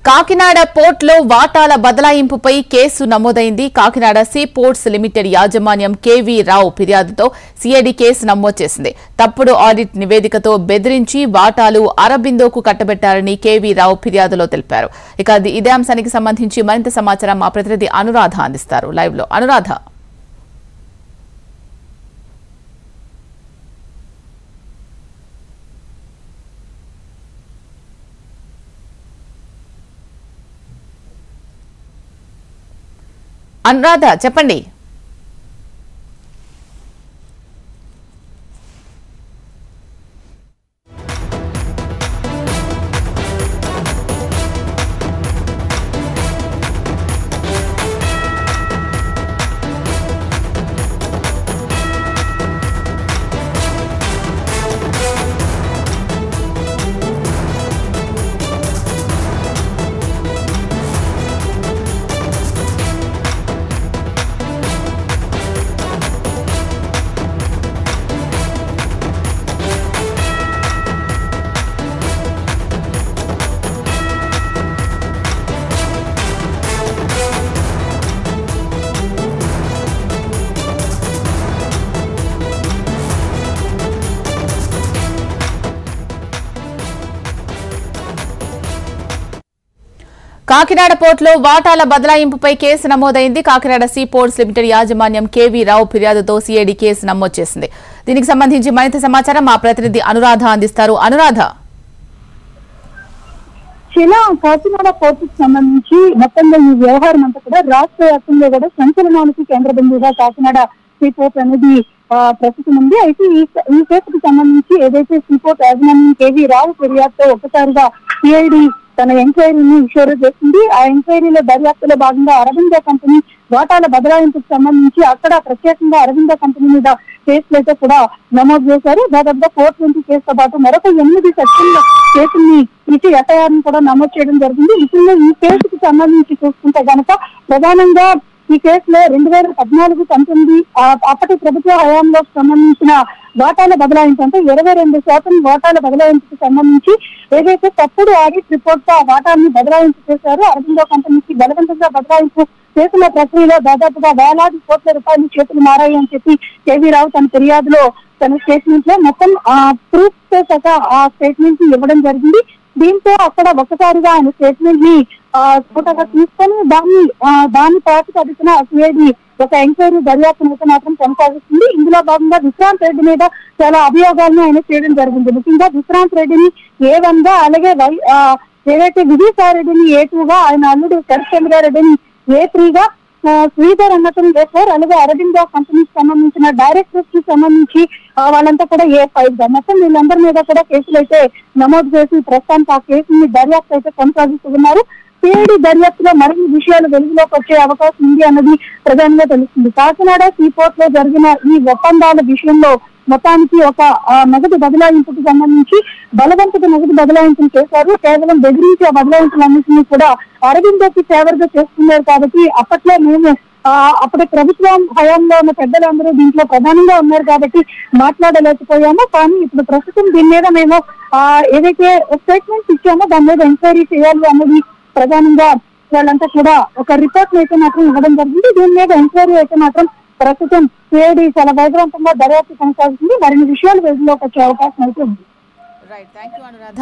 కాకినాడ పోర్టులో వాటాల బదలాయింపుపై కేసు నమోదైంది. కాకినాడ సీ పోర్ట్స్ లిమిటెడ్ యాజమాన్యం కేవీ రావు ఫిర్యాదుతో సిఐడి కేసు నమోదు చేసింది. తప్పుడు ఆడిట్ నివేదికతో బెదిరించి వాటాలు అరబిందోకు కట్టబెట్టారని కేవీ రావు ఫిర్యాదులో తెలిపారు. ఇక ఇదే అంశానికి సంబంధించి మరింత సమాచారం మా ప్రతినిధి అనురాధ అందిస్తారు. లైవ్ లో అనురాధ. అనురాధ చెప్పండి. కాకినాడ పోర్టులో వాటాల బదలాయింపుపై కేసు నమోదైంది. కాకినాడ సీ పోర్ట్స్ లిమిటెడ్ యాజమాన్యం కేవీ రావు ఫిర్యాదుతో సిఐడి కేసు నమోదు చేసింది. దీనికి సంబంధించి మరింత సమాచారం మా ప్రతినిధి అనురాధ అందిస్తారు. అనురాధ. కాకినాడ పోర్టుకు సంబంధించి మొత్తంగా ఈ వ్యవహారం అంతా కూడా రాష్ట్ర వ్యాప్తంగా కూడా సంచలనానికి కేంద్ర బిందువుగా కాకినాడ సీ పోర్ట్ అనేది ప్రస్తుతం ఉంది. అయితే ఈ కేసుకు సంబంధించి ఏదైతే సీ పోర్ట్ యాజమాన్యం కేవీ రావు ఫిర్యాదుతో ఒక్కసారిగా సిఐడి తన ఎంక్వైరీని షోరూ చేసింది. ఆ ఎంక్వైరీలో దర్యాప్తులో భాగంగా అరవిందో కంపెనీ వాటాల బదలాయింపుకు సంబంధించి అక్కడ ప్రత్యేకంగా అరవిందో కంపెనీ మీద కేసులు అయితే కూడా నమోదు చేశారు. దాదాపుగా 420 కేసుతో పాటు మరొక 8 సెక్షన్ల కేసుల్ని ఇటు ఎఫ్ఐఆర్ కూడా నమోదు చేయడం జరిగింది. ముఖ్యంగా ఈ కేసుకు సంబంధించి చూసుకుంటే కనుక ప్రధానంగా ఈ కేసులో 2014-19 అప్పటి ప్రభుత్వ హయాంలో సంబంధించిన వాటాల బదలాయింపు అంటే 22% వాటాల బదలాయింపుకు సంబంధించి ఏదైతే తప్పుడు ఆడిట్ రిపోర్ట్ తో ఆ వాటాన్ని బదలాయింపు చేశారో అరవిందో కంపెనీకి బలవంతంగా బదలాయింపు చేసిన ప్రక్రియలో దాదాపుగా వేలాది కోట్ల రూపాయలు చేతులు మారాయి అని చెప్పి కేవీ రావు తన ఫిర్యాదులో తన స్టేట్మెంట్ లో మొత్తం ప్రూఫ్ తో సహా ఆ స్టేట్మెంట్ ని ఇవ్వడం జరిగింది. దీంతో అక్కడ ఒక్కసారిగా ఆయన స్టేట్మెంట్ ని ఫోటోగా తీసుకొని దాన్ని ప్రాతిపదికన సిఐడి ఒక ఎంక్వైరీ దర్యాప్తును అయితే మాత్రం కొనసాగిస్తుంది. ఇందులో భాగంగా విశ్రాంత్ రెడ్డి మీద చాలా అభియోగాలను ఆయన చేయడం జరిగింది. ముఖ్యంగా విశ్రాంత్ రెడ్డిని A1 గా, అలాగే ఏదైతే విజయసాయిరెడ్డిని A2 గా, ఆయన అల్లుడు శరత్చంద్రారెడ్డిని A3 గా, శ్రీధర్ అన్నతను A4, అలాగే అరవిందో కంపెనీకి సంబంధించిన డైరెక్టర్స్ కి సంబంధించి వాళ్ళంతా కూడా A5 గా మొత్తం వీళ్ళందరి మీద కూడా కేసులు అయితే నమోదు చేసి ప్రస్తుతానికి ఆ కేసుని దర్యాప్తు అయితే కొనసాగిస్తున్నారు. సిఐడి దర్యాప్తులో మరిన్ని విషయాలు వెలుగులోకి వచ్చే అవకాశం ఉంది అన్నది ప్రధానంగా తెలుస్తుంది. కాకినాడ సీ పోర్ట్ లో జరిగిన ఈ ఒప్పందాల విషయంలో మొత్తానికి ఒక నగదు బదలాయింపుకు సంబంధించి బలవంతపు నగదు బదలాయింపులు చేశారు. కేవలం బెదిరించి ఆ బదలాయింపులన్నింటినీ కూడా అరవిందోకి ఫేవర్ గా చేస్తున్నారు. కాబట్టి అప్పట్లో మేము అప్పటి ప్రభుత్వం హయాంలో ఉన్న పెద్దలందరూ దీంట్లో ప్రధానంగా ఉన్నారు కాబట్టి మాట్లాడలేకపోయాము. కానీ ఇప్పుడు ప్రస్తుతం దీని మీద మేము ఏదైతే స్టేట్మెంట్ ఇచ్చామో దాని మీద ఎంక్వైరీ చేయాలి అన్నది ప్రధానంగా వాళ్ళంతా కూడా ఒక రిపోర్ట్ అయితే మాత్రం ఇవ్వడం జరిగింది. దీని మీద ఎంక్వైరీ అయితే మాత్రం ప్రస్తుతం సిఐడి చాలా వేగవంతంగా దర్యాప్తు కొనసాగుతుంది. మరిన్ని విషయాలు వెలుగులోకి వచ్చే అవకాశం అయితే ఉంది. Right, thank you Anuradha.